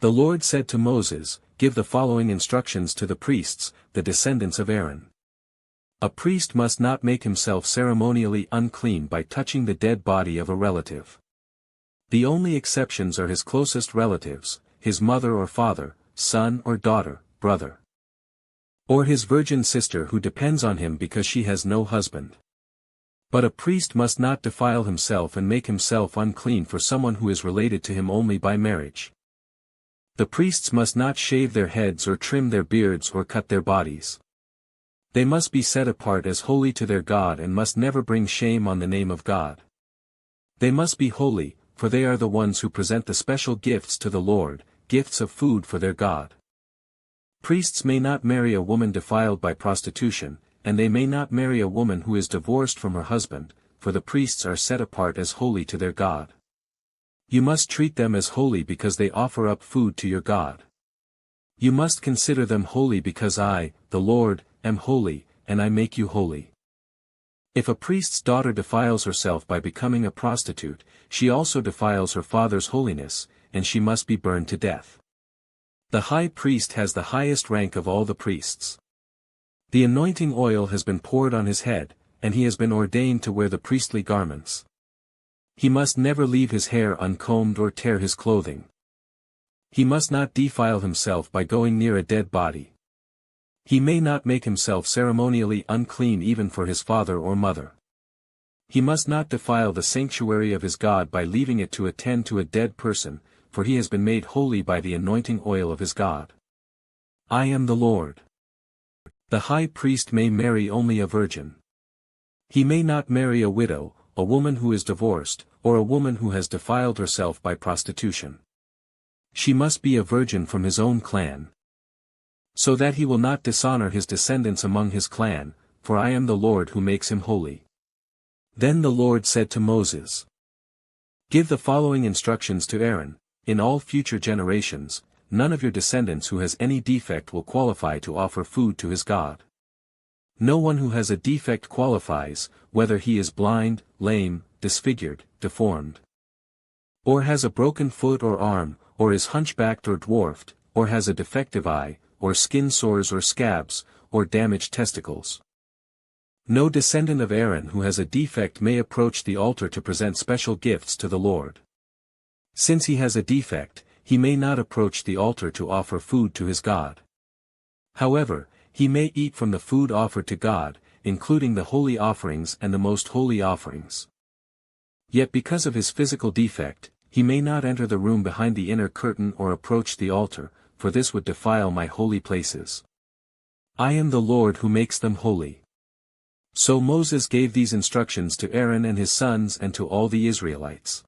The Lord said to Moses, "Give the following instructions to the priests, the descendants of Aaron. A priest must not make himself ceremonially unclean by touching the dead body of a relative. The only exceptions are his closest relatives, his mother or father, son or daughter, brother, or his virgin sister who depends on him because she has no husband. But a priest must not defile himself and make himself unclean for someone who is related to him only by marriage. The priests must not shave their heads or trim their beards or cut their bodies. They must be set apart as holy to their God and must never bring shame on the name of God. They must be holy, for they are the ones who present the special gifts to the Lord, gifts of food for their God. Priests may not marry a woman defiled by prostitution, and they may not marry a woman who is divorced from her husband, for the priests are set apart as holy to their God. You must treat them as holy because they offer up food to your God. You must consider them holy because I, the Lord, am holy, and I make you holy. If a priest's daughter defiles herself by becoming a prostitute, she also defiles her father's holiness, and she must be burned to death. The high priest has the highest rank of all the priests. The anointing oil has been poured on his head, and he has been ordained to wear the priestly garments. He must never leave his hair uncombed or tear his clothing. He must not defile himself by going near a dead body. He may not make himself ceremonially unclean even for his father or mother. He must not defile the sanctuary of his God by leaving it to attend to a dead person, for he has been made holy by the anointing oil of his God. I am the Lord. The high priest may marry only a virgin. He may not marry a widow, a woman who is divorced, or a woman who has defiled herself by prostitution. She must be a virgin from his own clan, so that he will not dishonor his descendants among his clan, for I am the Lord who makes him holy. Then the Lord said to Moses, "Give the following instructions to Aaron. In all future generations, none of your descendants who has any defect will qualify to offer food to his God. No one who has a defect qualifies, whether he is blind, lame, disfigured, deformed, or has a broken foot or arm, or is hunchbacked or dwarfed, or has a defective eye, or skin sores or scabs, or damaged testicles. No descendant of Aaron who has a defect may approach the altar to present special gifts to the Lord. Since he has a defect, he may not approach the altar to offer food to his God. However, he may eat from the food offered to God, including the holy offerings and the most holy offerings. Yet because of his physical defect, he may not enter the room behind the inner curtain or approach the altar, for this would defile my holy places. I am the Lord who makes them holy." So Moses gave these instructions to Aaron and his sons and to all the Israelites.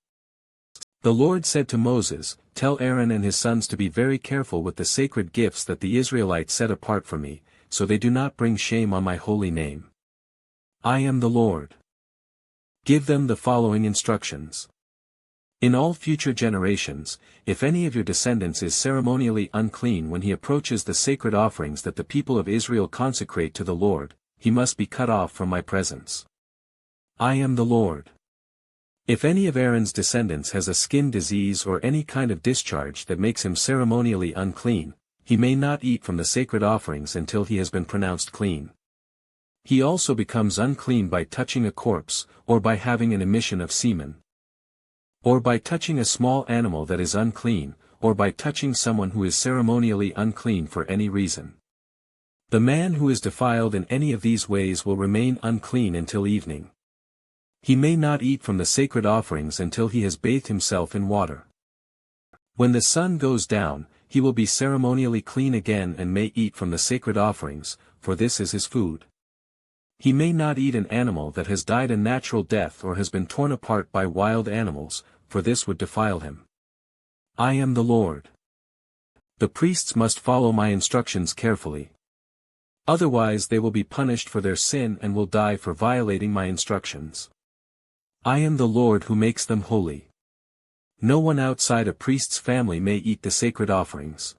The Lord said to Moses, "Tell Aaron and his sons to be very careful with the sacred gifts that the Israelites set apart for me, so they do not bring shame on my holy name. I am the Lord. Give them the following instructions. In all future generations, if any of your descendants is ceremonially unclean when he approaches the sacred offerings that the people of Israel consecrate to the Lord, he must be cut off from my presence. I am the Lord. If any of Aaron's descendants has a skin disease or any kind of discharge that makes him ceremonially unclean, he may not eat from the sacred offerings until he has been pronounced clean. He also becomes unclean by touching a corpse, or by having an emission of semen, or by touching a small animal that is unclean, or by touching someone who is ceremonially unclean for any reason. The man who is defiled in any of these ways will remain unclean until evening. He may not eat from the sacred offerings until he has bathed himself in water. When the sun goes down, he will be ceremonially clean again and may eat from the sacred offerings, for this is his food. He may not eat an animal that has died a natural death or has been torn apart by wild animals, for this would defile him. I am the Lord. The priests must follow my instructions carefully. Otherwise they will be punished for their sin and will die for violating my instructions. I am the Lord who makes them holy. No one outside a priest's family may eat the sacred offerings.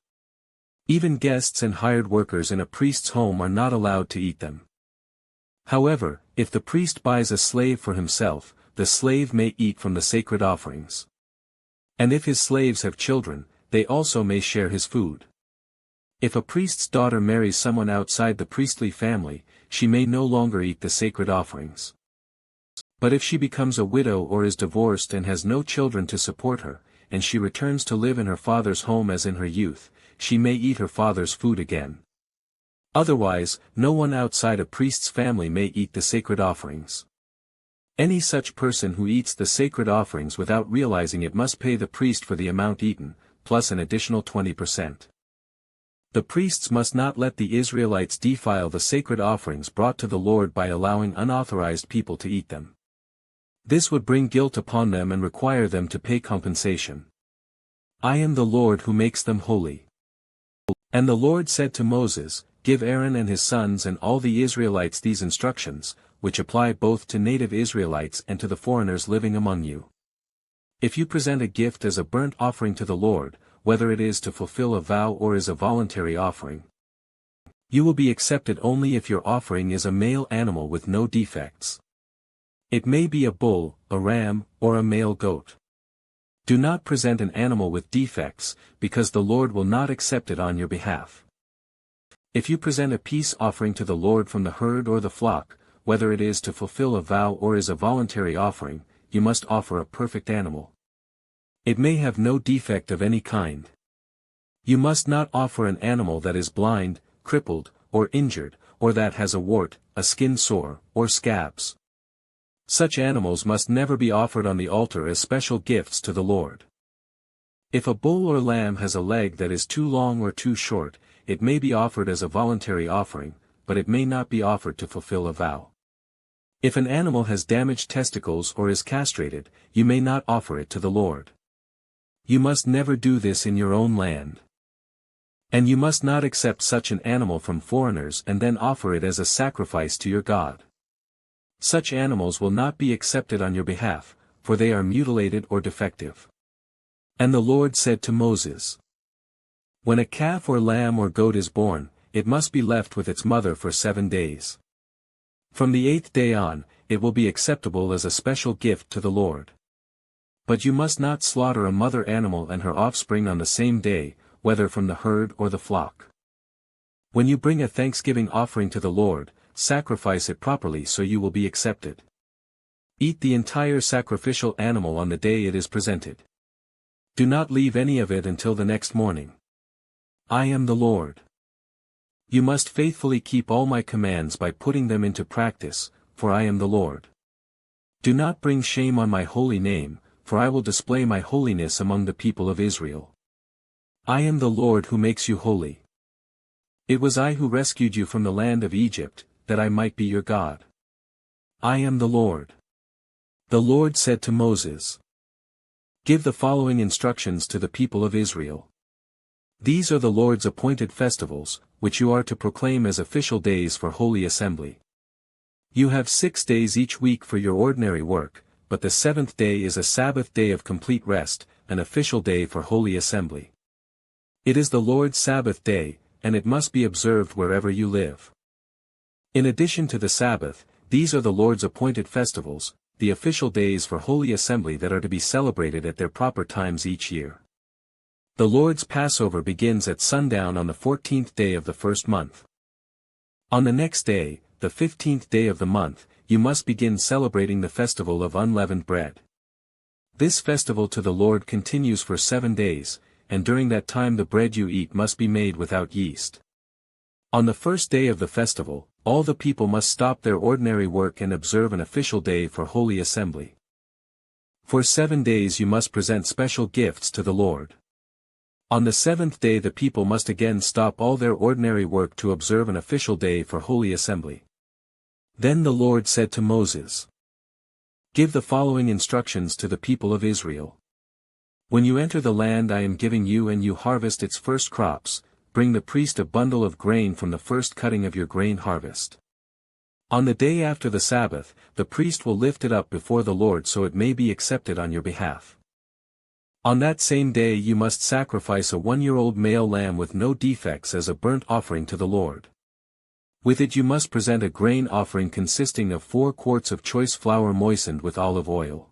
Even guests and hired workers in a priest's home are not allowed to eat them. However, if the priest buys a slave for himself, the slave may eat from the sacred offerings. And if his slaves have children, they also may share his food. If a priest's daughter marries someone outside the priestly family, she may no longer eat the sacred offerings. But if she becomes a widow or is divorced and has no children to support her, and she returns to live in her father's home as in her youth, she may eat her father's food again. Otherwise, no one outside a priest's family may eat the sacred offerings. Any such person who eats the sacred offerings without realizing it must pay the priest for the amount eaten, plus an additional 20%. The priests must not let the Israelites defile the sacred offerings brought to the Lord by allowing unauthorized people to eat them. This would bring guilt upon them and require them to pay compensation. I am the Lord who makes them holy. And the Lord said to Moses, Give Aaron and his sons and all the Israelites these instructions, which apply both to native Israelites and to the foreigners living among you. If you present a gift as a burnt offering to the Lord, whether it is to fulfill a vow or is a voluntary offering, you will be accepted only if your offering is a male animal with no defects. It may be a bull, a ram, or a male goat. Do not present an animal with defects, because the Lord will not accept it on your behalf. If you present a peace offering to the Lord from the herd or the flock, whether it is to fulfill a vow or is a voluntary offering, you must offer a perfect animal. It may have no defect of any kind. You must not offer an animal that is blind, crippled, or injured, or that has a wart, a skin sore, or scabs. Such animals must never be offered on the altar as special gifts to the Lord. If a bull or lamb has a leg that is too long or too short, it may be offered as a voluntary offering, but it may not be offered to fulfill a vow. If an animal has damaged testicles or is castrated, you may not offer it to the Lord. You must never do this in your own land. And you must not accept such an animal from foreigners and then offer it as a sacrifice to your God. Such animals will not be accepted on your behalf, for they are mutilated or defective. And the Lord said to Moses, When a calf or lamb or goat is born, it must be left with its mother for 7 days. From the 8th day on, it will be acceptable as a special gift to the Lord. But you must not slaughter a mother animal and her offspring on the same day, whether from the herd or the flock. When you bring a thanksgiving offering to the Lord, sacrifice it properly so you will be accepted. Eat the entire sacrificial animal on the day it is presented. Do not leave any of it until the next morning. I am the Lord. You must faithfully keep all my commands by putting them into practice, for I am the Lord. Do not bring shame on my holy name, for I will display my holiness among the people of Israel. I am the Lord who makes you holy. It was I who rescued you from the land of Egypt, that I might be your God. I am the Lord. The Lord said to Moses, Give the following instructions to the people of Israel. These are the Lord's appointed festivals, which you are to proclaim as official days for holy assembly. You have 6 days each week for your ordinary work, but the 7th day is a Sabbath day of complete rest, an official day for holy assembly. It is the Lord's Sabbath day, and it must be observed wherever you live. In addition to the Sabbath, these are the Lord's appointed festivals, the official days for holy assembly that are to be celebrated at their proper times each year. The Lord's Passover begins at sundown on the 14th day of the first month. On the next day, the 15th day of the month, you must begin celebrating the festival of unleavened bread. This festival to the Lord continues for 7 days, and during that time the bread you eat must be made without yeast. On the first day of the festival, all the people must stop their ordinary work and observe an official day for holy assembly. For 7 days you must present special gifts to the Lord. On the 7th day the people must again stop all their ordinary work to observe an official day for holy assembly. Then the Lord said to Moses, Give the following instructions to the people of Israel. When you enter the land I am giving you and you harvest its first crops, bring the priest a bundle of grain from the first cutting of your grain harvest. On the day after the Sabbath, the priest will lift it up before the Lord so it may be accepted on your behalf. On that same day you must sacrifice a 1-year-old male lamb with no defects as a burnt offering to the Lord. With it you must present a grain offering consisting of 4 quarts of choice flour moistened with olive oil.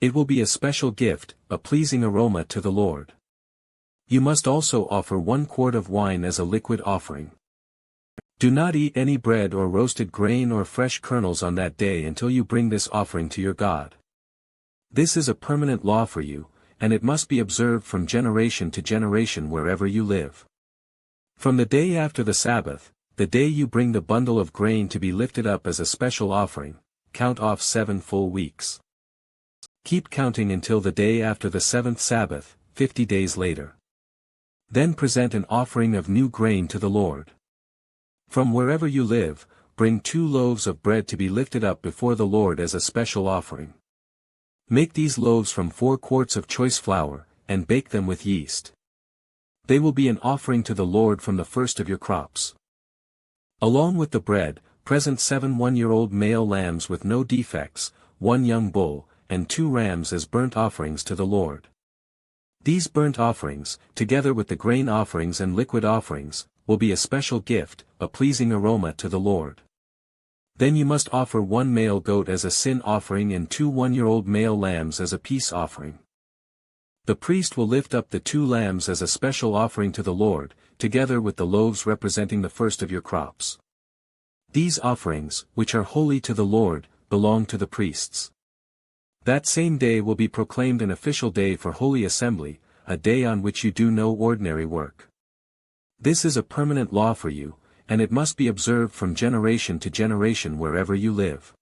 It will be a special gift, a pleasing aroma to the Lord. You must also offer 1 quart of wine as a liquid offering. Do not eat any bread or roasted grain or fresh kernels on that day until you bring this offering to your God. This is a permanent law for you, and it must be observed from generation to generation wherever you live. From the day after the Sabbath, the day you bring the bundle of grain to be lifted up as a special offering, count off 7 full weeks. Keep counting until the day after the 7th Sabbath, 50 days later. Then present an offering of new grain to the Lord. From wherever you live, bring 2 loaves of bread to be lifted up before the Lord as a special offering. Make these loaves from 4 quarts of choice flour, and bake them with yeast. They will be an offering to the Lord from the first of your crops. Along with the bread, present 7 one-year-old male lambs with no defects, 1 young bull, and 2 rams as burnt offerings to the Lord. These burnt offerings, together with the grain offerings and liquid offerings, will be a special gift, a pleasing aroma to the Lord. Then you must offer 1 male goat as a sin offering and 2 one-year-old male lambs as a peace offering. The priest will lift up the 2 lambs as a special offering to the Lord, together with the loaves representing the first of your crops. These offerings, which are holy to the Lord, belong to the priests. That same day will be proclaimed an official day for holy assembly, a day on which you do no ordinary work. This is a permanent law for you, and it must be observed from generation to generation wherever you live.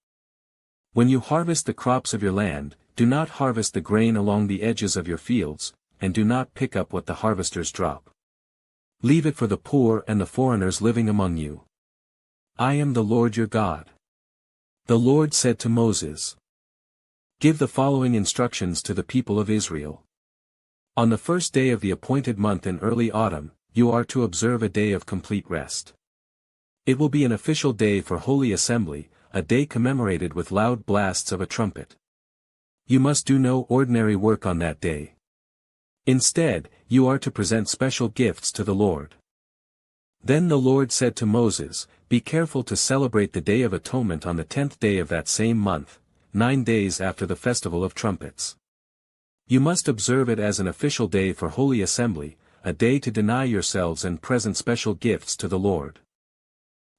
When you harvest the crops of your land, do not harvest the grain along the edges of your fields, and do not pick up what the harvesters drop. Leave it for the poor and the foreigners living among you. I am the Lord your God. The Lord said to Moses, "Give the following instructions to the people of Israel. On the first day of the appointed month in early autumn, you are to observe a day of complete rest. It will be an official day for holy assembly, a day commemorated with loud blasts of a trumpet. You must do no ordinary work on that day. Instead, you are to present special gifts to the Lord." Then the Lord said to Moses, "Be careful to celebrate the Day of Atonement on the 10th day of that same month, 9 days after the Festival of Trumpets. You must observe it as an official day for holy assembly, a day to deny yourselves and present special gifts to the Lord.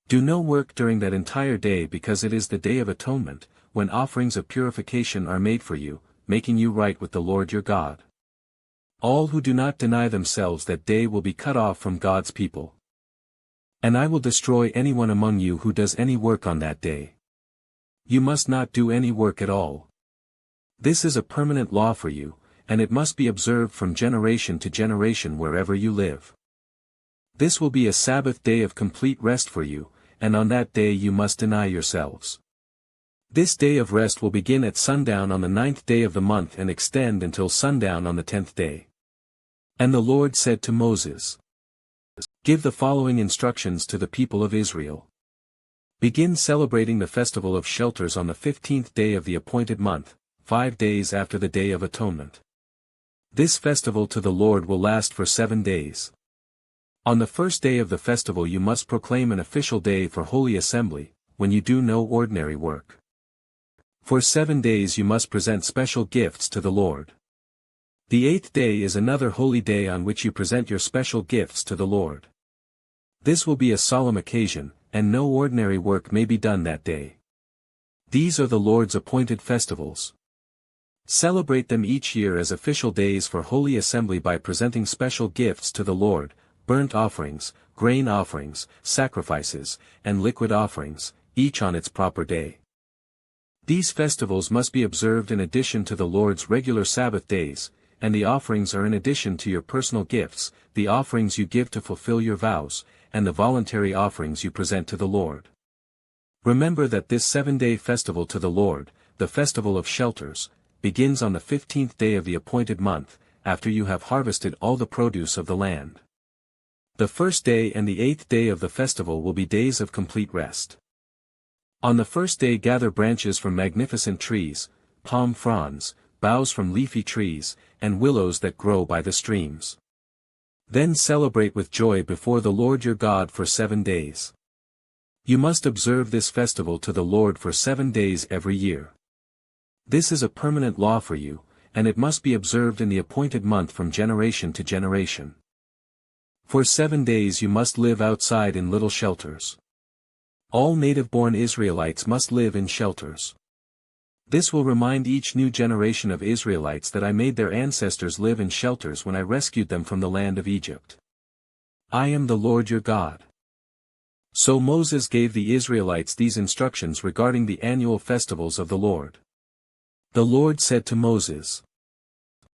Do no work during that entire day because it is the Day of Atonement, when offerings of purification are made for you, making you right with the Lord your God. All who do not deny themselves that day will be cut off from God's people. And I will destroy anyone among you who does any work on that day. You must not do any work at all. This is a permanent law for you, and it must be observed from generation to generation wherever you live. This will be a Sabbath day of complete rest for you, and on that day you must deny yourselves. This day of rest will begin at sundown on the 9th day of the month and extend until sundown on the 10th day. And the Lord said to Moses, "Give the following instructions to the people of Israel. Begin celebrating the Festival of Shelters on the 15th day of the appointed month, 5 days after the Day of Atonement. This festival to the Lord will last for 7 days. On the first day of the festival you must proclaim an official day for holy assembly, when you do no ordinary work. For 7 days you must present special gifts to the Lord. The 8th day is another holy day on which you present your special gifts to the Lord. This will be a solemn occasion, and no ordinary work may be done that day. These are the Lord's appointed festivals. Celebrate them each year as official days for holy assembly by presenting special gifts to the Lord, burnt offerings, grain offerings, sacrifices, and liquid offerings, each on its proper day. These festivals must be observed in addition to the Lord's regular Sabbath days, and the offerings are in addition to your personal gifts, the offerings you give to fulfill your vows, and the voluntary offerings you present to the Lord. Remember that this 7-day festival to the Lord, the Festival of Shelters, begins on the 15th day of the appointed month, after you have harvested all the produce of the land. The first day and the 8th day of the festival will be days of complete rest. On the first day gather branches from magnificent trees, palm fronds, boughs from leafy trees, and willows that grow by the streams. Then celebrate with joy before the Lord your God for 7 days. You must observe this festival to the Lord for 7 days every year. This is a permanent law for you, and it must be observed in the appointed month from generation to generation. For 7 days you must live outside in little shelters. All native-born Israelites must live in shelters. This will remind each new generation of Israelites that I made their ancestors live in shelters when I rescued them from the land of Egypt. I am the Lord your God. So Moses gave the Israelites these instructions regarding the annual festivals of the Lord. The Lord said to Moses,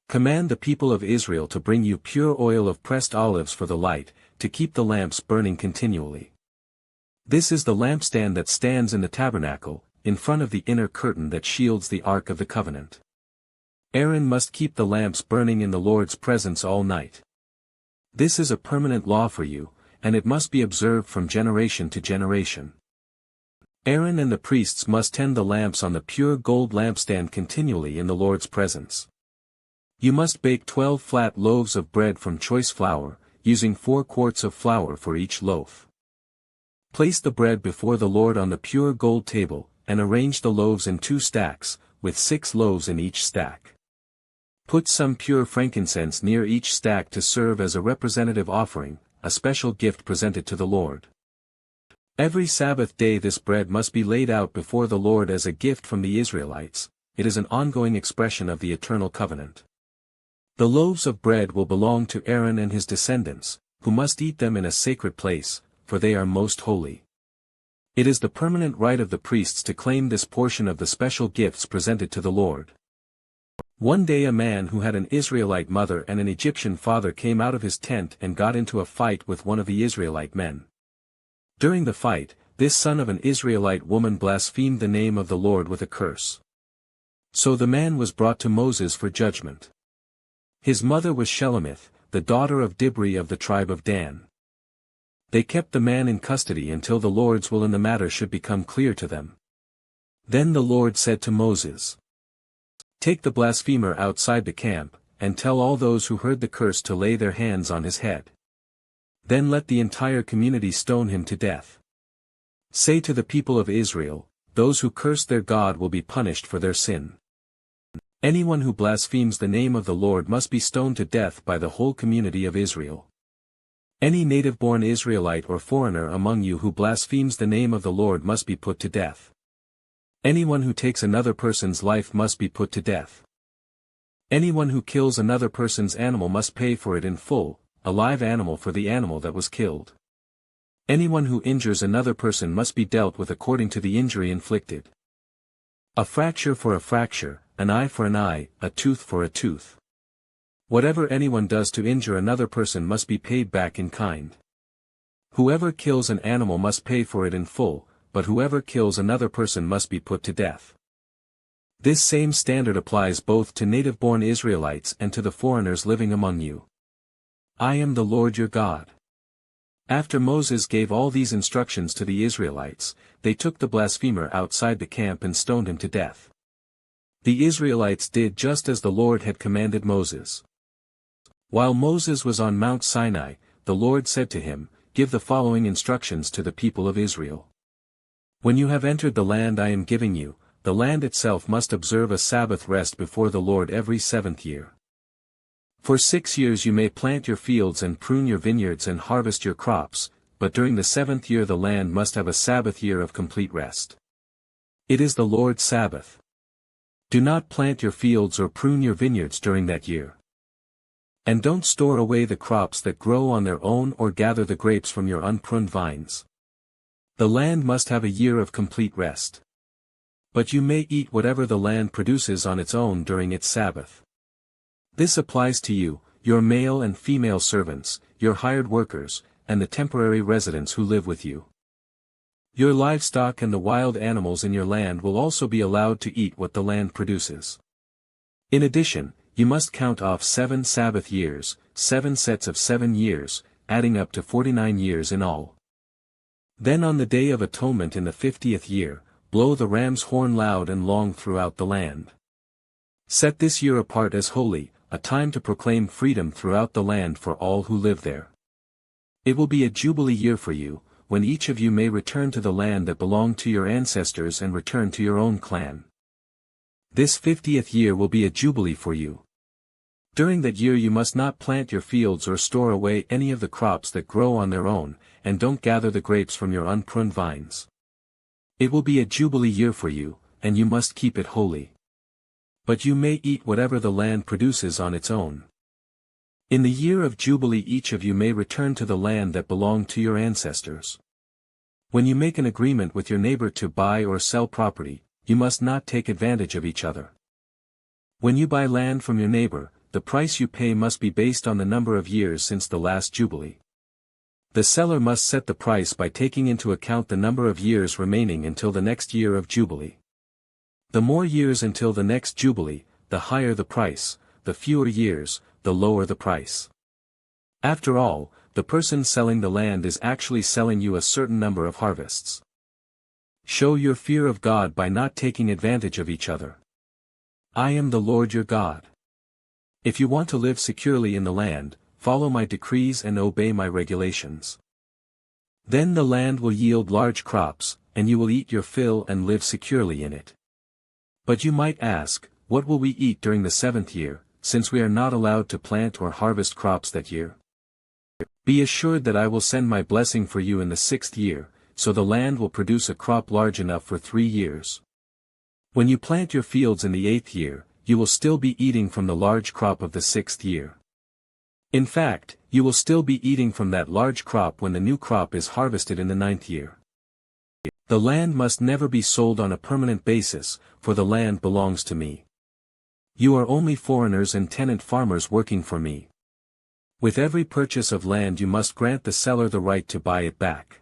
"Command the people of Israel to bring you pure oil of pressed olives for the light, to keep the lamps burning continually. This is the lampstand that stands in the tabernacle, in front of the inner curtain that shields the Ark of the Covenant. Aaron must keep the lamps burning in the Lord's presence all night. This is a permanent law for you, and it must be observed from generation to generation. Aaron and the priests must tend the lamps on the pure gold lampstand continually in the Lord's presence. You must bake 12 flat loaves of bread from choice flour, using 4 quarts of flour for each loaf. Place the bread before the Lord on the pure gold table, and arrange the loaves in 2 stacks, with 6 loaves in each stack. Put some pure frankincense near each stack to serve as a representative offering, a special gift presented to the Lord. Every Sabbath day this bread must be laid out before the Lord as a gift from the Israelites. It is an ongoing expression of the eternal covenant. The loaves of bread will belong to Aaron and his descendants, who must eat them in a sacred place, for they are most holy. It is the permanent right of the priests to claim this portion of the special gifts presented to the Lord. One day a man who had an Israelite mother and an Egyptian father came out of his tent and got into a fight with one of the Israelite men. During the fight, this son of an Israelite woman blasphemed the name of the Lord with a curse. So the man was brought to Moses for judgment. His mother was Shelomith, the daughter of Dibri of the tribe of Dan. They kept the man in custody until the Lord's will in the matter should become clear to them. Then the Lord said to Moses, "Take the blasphemer outside the camp, and tell all those who heard the curse to lay their hands on his head. Then let the entire community stone him to death. Say to the people of Israel, those who curse their God will be punished for their sin. Anyone who blasphemes the name of the Lord must be stoned to death by the whole community of Israel. Any native-born Israelite or foreigner among you who blasphemes the name of the Lord must be put to death. Anyone who takes another person's life must be put to death. Anyone who kills another person's animal must pay for it in full, a live animal for the animal that was killed. Anyone who injures another person must be dealt with according to the injury inflicted. A fracture for a fracture, an eye for an eye, a tooth for a tooth. Whatever anyone does to injure another person must be paid back in kind. Whoever kills an animal must pay for it in full, but whoever kills another person must be put to death. This same standard applies both to native-born Israelites and to the foreigners living among you. I am the Lord your God." After Moses gave all these instructions to the Israelites, they took the blasphemer outside the camp and stoned him to death. The Israelites did just as the Lord had commanded Moses. While Moses was on Mount Sinai, the Lord said to him, "Give the following instructions to the people of Israel. When you have entered the land I am giving you, the land itself must observe a Sabbath rest before the Lord every 7th year. For 6 years you may plant your fields and prune your vineyards and harvest your crops, but during the 7th year the land must have a Sabbath year of complete rest. It is the Lord's Sabbath. Do not plant your fields or prune your vineyards during that year. And don't store away the crops that grow on their own or gather the grapes from your unpruned vines. The land must have a year of complete rest. But you may eat whatever the land produces on its own during its Sabbath. This applies to you, your male and female servants, your hired workers, and the temporary residents who live with you. Your livestock and the wild animals in your land will also be allowed to eat what the land produces. In addition, you must count off 7 Sabbath years, 7 sets of 7 years, adding up to 49 years in all. Then on the Day of Atonement in the 50th year, blow the ram's horn loud and long throughout the land. Set this year apart as holy, a time to proclaim freedom throughout the land for all who live there. It will be a jubilee year for you, when each of you may return to the land that belonged to your ancestors and return to your own clan. This 50th year will be a jubilee for you. During that year you must not plant your fields or store away any of the crops that grow on their own, and don't gather the grapes from your unpruned vines. It will be a jubilee year for you, and you must keep it holy. But you may eat whatever the land produces on its own. In the year of Jubilee each of you may return to the land that belonged to your ancestors. When you make an agreement with your neighbor to buy or sell property, you must not take advantage of each other. When you buy land from your neighbor, the price you pay must be based on the number of years since the last Jubilee. The seller must set the price by taking into account the number of years remaining until the next year of Jubilee. The more years until the next Jubilee, the higher the price; the fewer years, the lower the price. After all, the person selling the land is actually selling you a certain number of harvests. Show your fear of God by not taking advantage of each other. I am the Lord your God. If you want to live securely in the land, follow my decrees and obey my regulations. Then the land will yield large crops, and you will eat your fill and live securely in it. But you might ask, what will we eat during the 7th year, since we are not allowed to plant or harvest crops that year? Be assured that I will send my blessing for you in the 6th year, so the land will produce a crop large enough for 3 years. When you plant your fields in the 8th year, you will still be eating from the large crop of the 6th year. In fact, you will still be eating from that large crop when the new crop is harvested in the 9th year. The land must never be sold on a permanent basis, for the land belongs to me. You are only foreigners and tenant farmers working for me. With every purchase of land you must grant the seller the right to buy it back.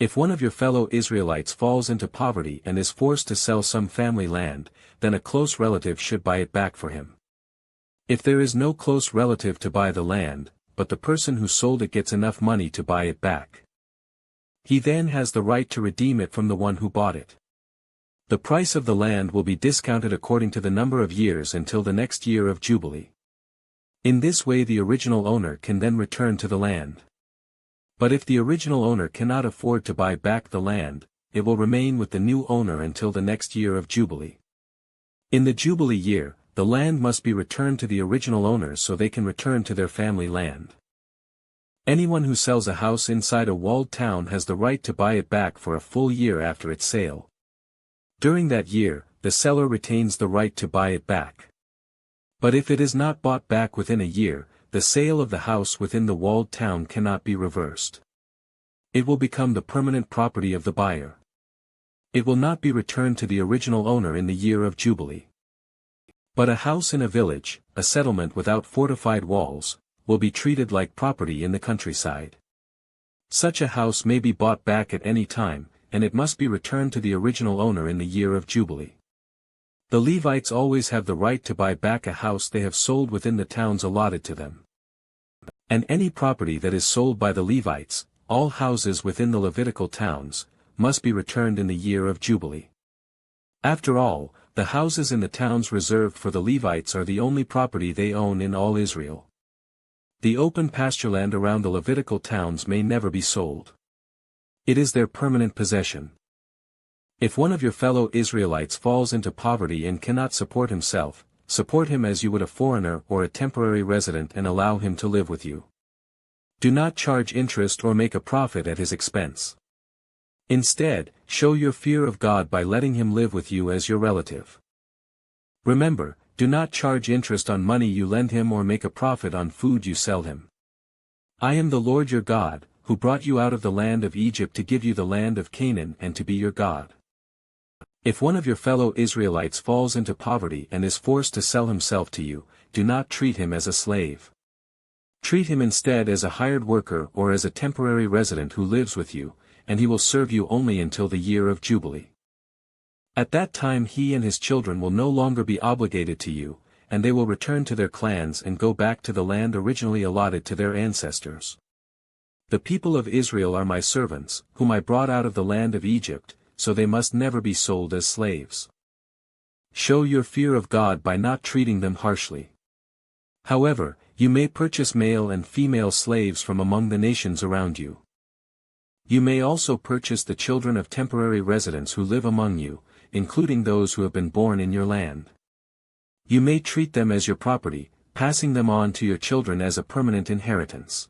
If one of your fellow Israelites falls into poverty and is forced to sell some family land, then a close relative should buy it back for him. If there is no close relative to buy the land, but the person who sold it gets enough money to buy it back, he then has the right to redeem it from the one who bought it. The price of the land will be discounted according to the number of years until the next year of Jubilee. In this way the original owner can then return to the land. But if the original owner cannot afford to buy back the land, it will remain with the new owner until the next year of Jubilee. In the Jubilee year, the land must be returned to the original owners so they can return to their family land. Anyone who sells a house inside a walled town has the right to buy it back for a full year after its sale. During that year, the seller retains the right to buy it back. But if it is not bought back within a year, the sale of the house within the walled town cannot be reversed. It will become the permanent property of the buyer. It will not be returned to the original owner in the year of Jubilee. But a house in a village, a settlement without fortified walls, will be treated like property in the countryside. Such a house may be bought back at any time, and it must be returned to the original owner in the year of Jubilee. The Levites always have the right to buy back a house they have sold within the towns allotted to them. And any property that is sold by the Levites, all houses within the Levitical towns, must be returned in the year of Jubilee. After all, the houses in the towns reserved for the Levites are the only property they own in all Israel. The open pastureland around the Levitical towns may never be sold. It is their permanent possession. If one of your fellow Israelites falls into poverty and cannot support himself, support him as you would a foreigner or a temporary resident and allow him to live with you. Do not charge interest or make a profit at his expense. Instead, show your fear of God by letting him live with you as your relative. Remember, do not charge interest on money you lend him or make a profit on food you sell him. I am the Lord your God, who brought you out of the land of Egypt to give you the land of Canaan and to be your God. If one of your fellow Israelites falls into poverty and is forced to sell himself to you, do not treat him as a slave. Treat him instead as a hired worker or as a temporary resident who lives with you, and he will serve you only until the year of Jubilee. At that time he and his children will no longer be obligated to you, and they will return to their clans and go back to the land originally allotted to their ancestors. The people of Israel are my servants, whom I brought out of the land of Egypt, so they must never be sold as slaves. Show your fear of God by not treating them harshly. However, you may purchase male and female slaves from among the nations around you. You may also purchase the children of temporary residents who live among you, including those who have been born in your land. You may treat them as your property, passing them on to your children as a permanent inheritance.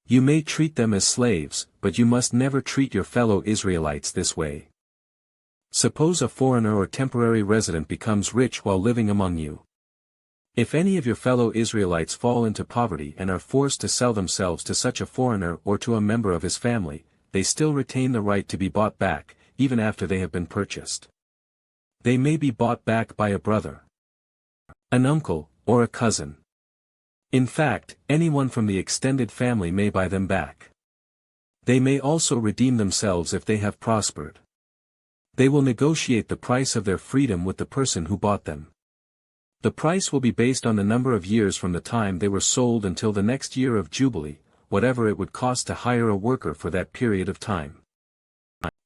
You may treat them as slaves, but you must never treat your fellow Israelites this way. Suppose a foreigner or temporary resident becomes rich while living among you. If any of your fellow Israelites fall into poverty and are forced to sell themselves to such a foreigner or to a member of his family, they still retain the right to be bought back, even after they have been purchased. They may be bought back by a brother, an uncle, or a cousin. In fact, anyone from the extended family may buy them back. They may also redeem themselves if they have prospered. They will negotiate the price of their freedom with the person who bought them. The price will be based on the number of years from the time they were sold until the next year of Jubilee, whatever it would cost to hire a worker for that period of time.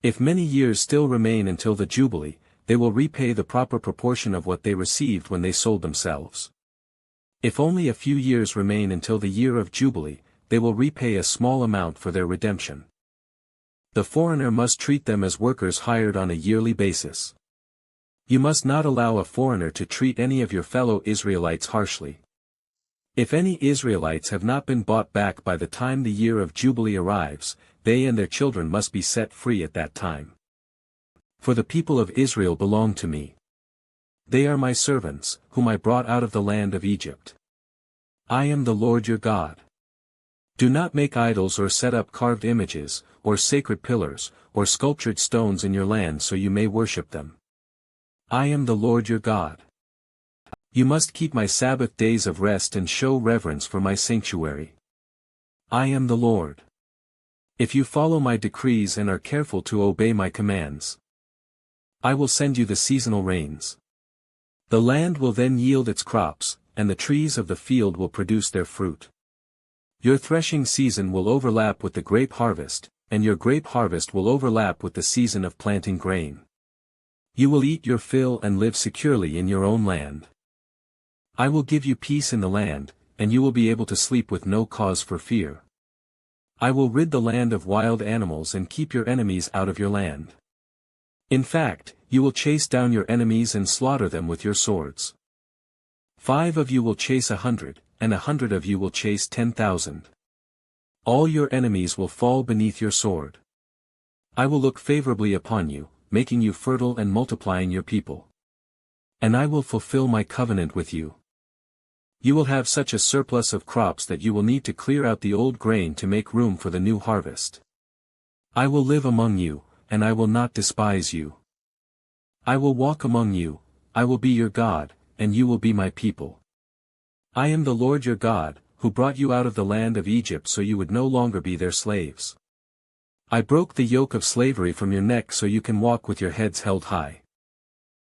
If many years still remain until the Jubilee, they will repay the proper proportion of what they received when they sold themselves. If only a few years remain until the year of Jubilee, they will repay a small amount for their redemption. The foreigner must treat them as workers hired on a yearly basis. You must not allow a foreigner to treat any of your fellow Israelites harshly. If any Israelites have not been bought back by the time the year of Jubilee arrives, they and their children must be set free at that time. For the people of Israel belong to me. They are my servants, whom I brought out of the land of Egypt. I am the Lord your God. Do not make idols or set up carved images, or sacred pillars, or sculptured stones in your land so you may worship them. I am the Lord your God. You must keep my Sabbath days of rest and show reverence for my sanctuary. I am the Lord. If you follow my decrees and are careful to obey my commands, I will send you the seasonal rains. The land will then yield its crops, and the trees of the field will produce their fruit. Your threshing season will overlap with the grape harvest, and your grape harvest will overlap with the season of planting grain. You will eat your fill and live securely in your own land. I will give you peace in the land, and you will be able to sleep with no cause for fear. I will rid the land of wild animals and keep your enemies out of your land. In fact, you will chase down your enemies and slaughter them with your swords. 5 of you will chase 100, and 100 of you will chase 10,000. All your enemies will fall beneath your sword. I will look favorably upon you, making you fertile and multiplying your people. And I will fulfill my covenant with you. You will have such a surplus of crops that you will need to clear out the old grain to make room for the new harvest. I will live among you, and I will not despise you. I will walk among you, I will be your God, and you will be my people. I am the Lord your God, who brought you out of the land of Egypt so you would no longer be their slaves. I broke the yoke of slavery from your neck so you can walk with your heads held high.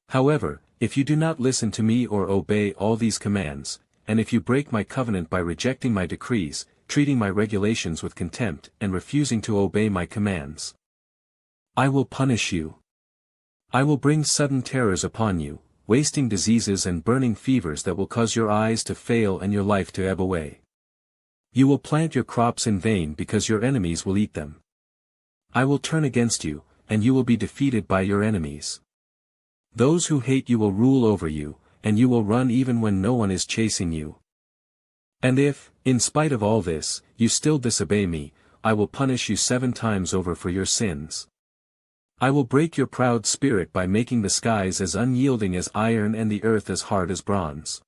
However, if you do not listen to me or obey all these commands, and if you break my covenant by rejecting my decrees, treating my regulations with contempt and refusing to obey my commands, I will punish you. I will bring sudden terrors upon you, wasting diseases and burning fevers that will cause your eyes to fail and your life to ebb away. You will plant your crops in vain because your enemies will eat them. I will turn against you, and you will be defeated by your enemies. Those who hate you will rule over you, and you will run even when no one is chasing you. And if, in spite of all this, you still disobey me, I will punish you 7 times over for your sins. I will break your proud spirit by making the skies as unyielding as iron and the earth as hard as bronze.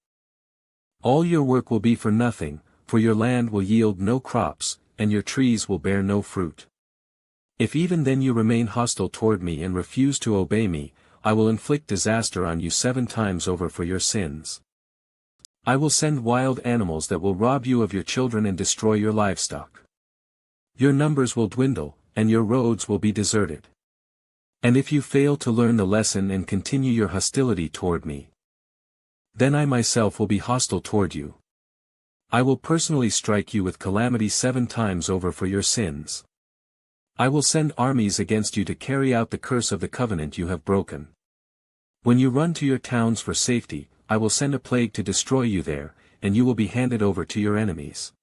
All your work will be for nothing, for your land will yield no crops, and your trees will bear no fruit. If even then you remain hostile toward me and refuse to obey me, I will inflict disaster on you 7 times over for your sins. I will send wild animals that will rob you of your children and destroy your livestock. Your numbers will dwindle, and your roads will be deserted. And if you fail to learn the lesson and continue your hostility toward me, then I myself will be hostile toward you. I will personally strike you with calamity 7 times over for your sins. I will send armies against you to carry out the curse of the covenant you have broken. When you run to your towns for safety, I will send a plague to destroy you there, and you will be handed over to your enemies.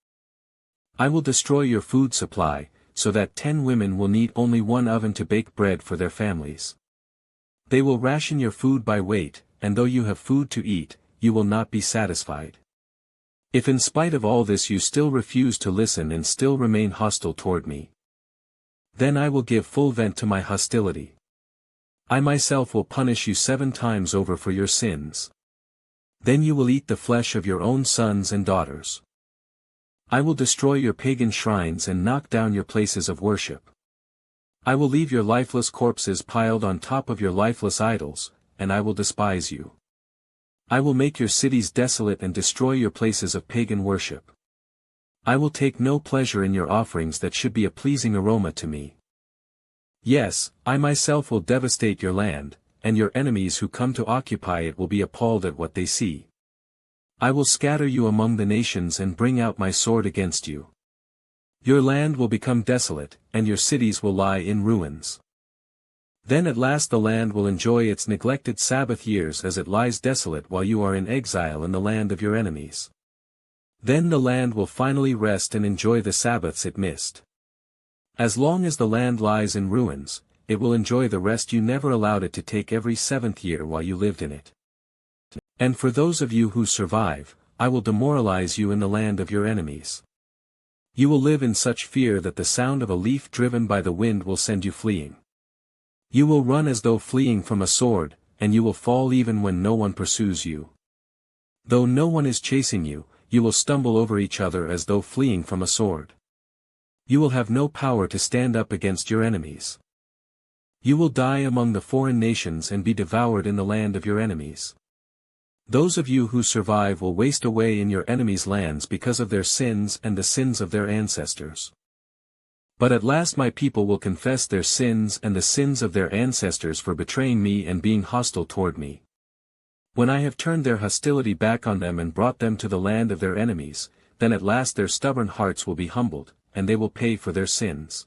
I will destroy your food supply, so that 10 women will need only 1 oven to bake bread for their families. They will ration your food by weight, and though you have food to eat, you will not be satisfied. If in spite of all this you still refuse to listen and still remain hostile toward me, then I will give full vent to my hostility. I myself will punish you 7 times over for your sins. Then you will eat the flesh of your own sons and daughters. I will destroy your pagan shrines and knock down your places of worship. I will leave your lifeless corpses piled on top of your lifeless idols, and I will despise you. I will make your cities desolate and destroy your places of pagan worship. I will take no pleasure in your offerings that should be a pleasing aroma to me. Yes, I myself will devastate your land, and your enemies who come to occupy it will be appalled at what they see. I will scatter you among the nations and bring out my sword against you. Your land will become desolate, and your cities will lie in ruins. Then at last the land will enjoy its neglected Sabbath years as it lies desolate while you are in exile in the land of your enemies. Then the land will finally rest and enjoy the Sabbaths it missed. As long as the land lies in ruins, it will enjoy the rest you never allowed it to take every 7th year while you lived in it. And for those of you who survive, I will demoralize you in the land of your enemies. You will live in such fear that the sound of a leaf driven by the wind will send you fleeing. You will run as though fleeing from a sword, and you will fall even when no one pursues you. Though no one is chasing you, you will stumble over each other as though fleeing from a sword. You will have no power to stand up against your enemies. You will die among the foreign nations and be devoured in the land of your enemies. Those of you who survive will waste away in your enemies' lands because of their sins and the sins of their ancestors. But at last my people will confess their sins and the sins of their ancestors for betraying me and being hostile toward me. When I have turned their hostility back on them and brought them to the land of their enemies, then at last their stubborn hearts will be humbled, and they will pay for their sins.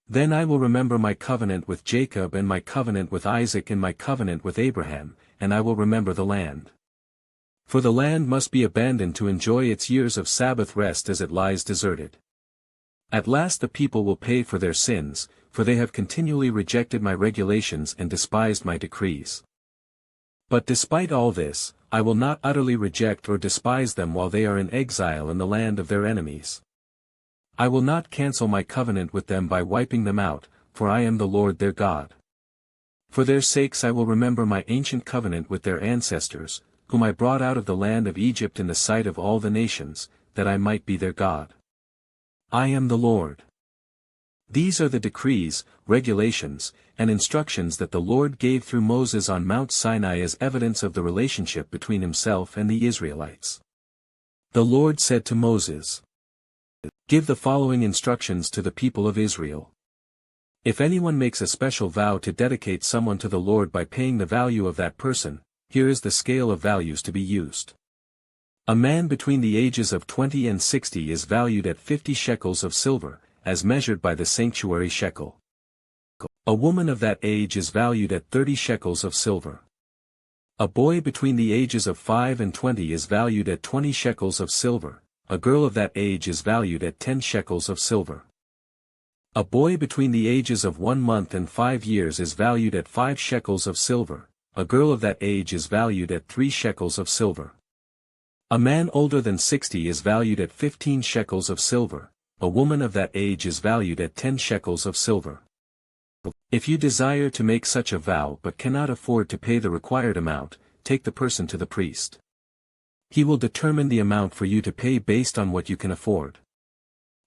Then I will remember my covenant with Jacob and my covenant with Isaac and my covenant with Abraham, and I will remember the land. For the land must be abandoned to enjoy its years of Sabbath rest as it lies deserted. At last the people will pay for their sins, for they have continually rejected my regulations and despised my decrees. But despite all this, I will not utterly reject or despise them while they are in exile in the land of their enemies. I will not cancel my covenant with them by wiping them out, for I am the Lord their God. For their sakes I will remember my ancient covenant with their ancestors, whom I brought out of the land of Egypt in the sight of all the nations, that I might be their God. I am the Lord. These are the decrees, regulations, and instructions that the Lord gave through Moses on Mount Sinai as evidence of the relationship between himself and the Israelites. The Lord said to Moses, "Give the following instructions to the people of Israel. If anyone makes a special vow to dedicate someone to the Lord by paying the value of that person, here is the scale of values to be used. A man between the ages of 20 and 60 is valued at 50 shekels of silver, as measured by the sanctuary shekel. A woman of that age is valued at 30 shekels of silver. A boy between the ages of 5 and 20 is valued at 20 shekels of silver, a girl of that age is valued at 10 shekels of silver. A boy between the ages of 1 month and 5 years is valued at 5 shekels of silver, a girl of that age is valued at 3 shekels of silver. A man older than 60 is valued at 15 shekels of silver, a woman of that age is valued at 10 shekels of silver. If you desire to make such a vow but cannot afford to pay the required amount, take the person to the priest. He will determine the amount for you to pay based on what you can afford.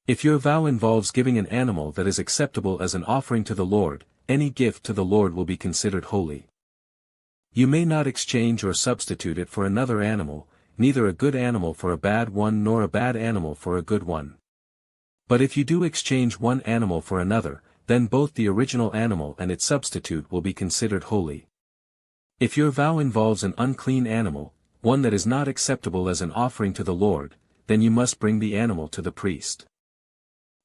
If your vow involves giving an animal that is acceptable as an offering to the Lord, any gift to the Lord will be considered holy. You may not exchange or substitute it for another animal, neither a good animal for a bad one nor a bad animal for a good one. But if you do exchange one animal for another, then both the original animal and its substitute will be considered holy. If your vow involves an unclean animal, one that is not acceptable as an offering to the Lord, then you must bring the animal to the priest.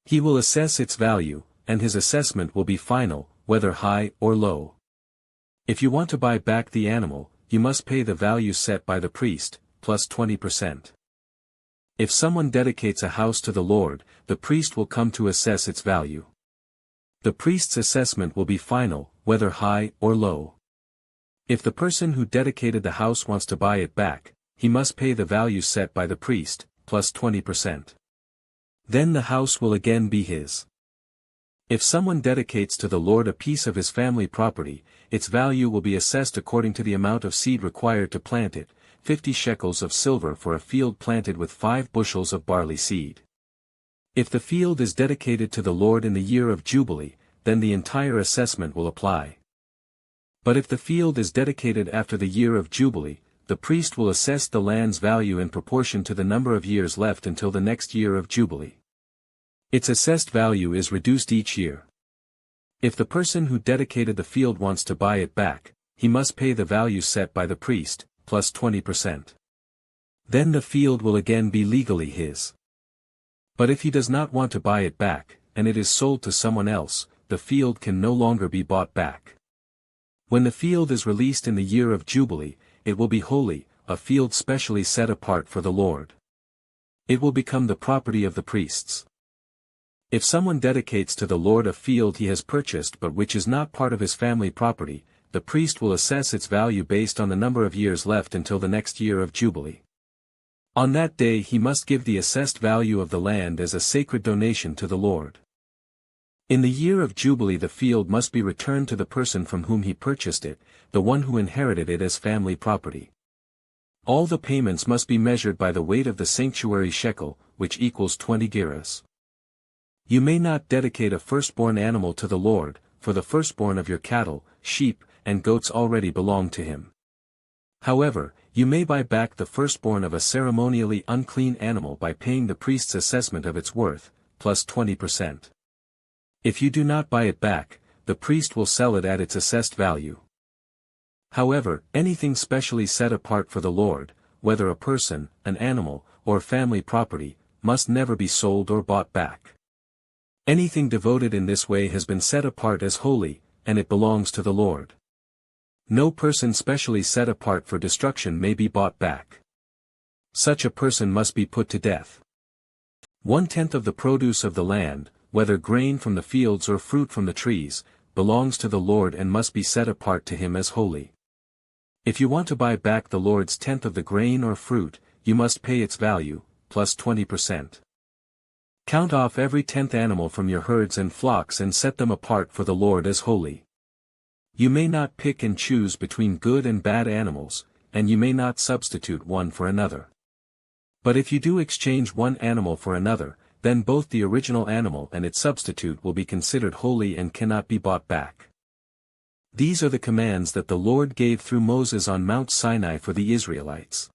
He will assess its value, and his assessment will be final, whether high or low. If you want to buy back the animal, you must pay the value set by the priest, plus 20%. If someone dedicates a house to the Lord, the priest will come to assess its value. The priest's assessment will be final, whether high or low. If the person who dedicated the house wants to buy it back, he must pay the value set by the priest, plus 20%. Then the house will again be his. If someone dedicates to the Lord a piece of his family property, its value will be assessed according to the amount of seed required to plant it, 50 shekels of silver for a field planted with 5 bushels of barley seed. If the field is dedicated to the Lord in the year of Jubilee, then the entire assessment will apply. But if the field is dedicated after the year of Jubilee, the priest will assess the land's value in proportion to the number of years left until the next year of Jubilee. Its assessed value is reduced each year. If the person who dedicated the field wants to buy it back, he must pay the value set by the priest, plus 20%. Then the field will again be legally his. But if he does not want to buy it back, and it is sold to someone else, the field can no longer be bought back. When the field is released in the year of Jubilee, it will be holy, a field specially set apart for the Lord. It will become the property of the priests. If someone dedicates to the Lord a field he has purchased but which is not part of his family property, the priest will assess its value based on the number of years left until the next year of Jubilee. On that day he must give the assessed value of the land as a sacred donation to the Lord. In the year of Jubilee the field must be returned to the person from whom he purchased it, the one who inherited it as family property. All the payments must be measured by the weight of the sanctuary shekel, which equals 20 gerahs. You may not dedicate a firstborn animal to the Lord, for the firstborn of your cattle, sheep, and goats already belong to him. However, you may buy back the firstborn of a ceremonially unclean animal by paying the priest's assessment of its worth, plus 20%. If you do not buy it back, the priest will sell it at its assessed value. However, anything specially set apart for the Lord, whether a person, an animal, or family property, must never be sold or bought back. Anything devoted in this way has been set apart as holy, and it belongs to the Lord. No person specially set apart for destruction may be bought back. Such a person must be put to death. 1/10 of the produce of the land, whether grain from the fields or fruit from the trees, belongs to the Lord and must be set apart to him as holy. If you want to buy back the Lord's 1/10 of the grain or fruit, you must pay its value, plus 20%. Count off every 10th animal from your herds and flocks and set them apart for the Lord as holy. You may not pick and choose between good and bad animals, and you may not substitute one for another. But if you do exchange one animal for another, then both the original animal and its substitute will be considered holy and cannot be bought back. These are the commands that the Lord gave through Moses on Mount Sinai for the Israelites.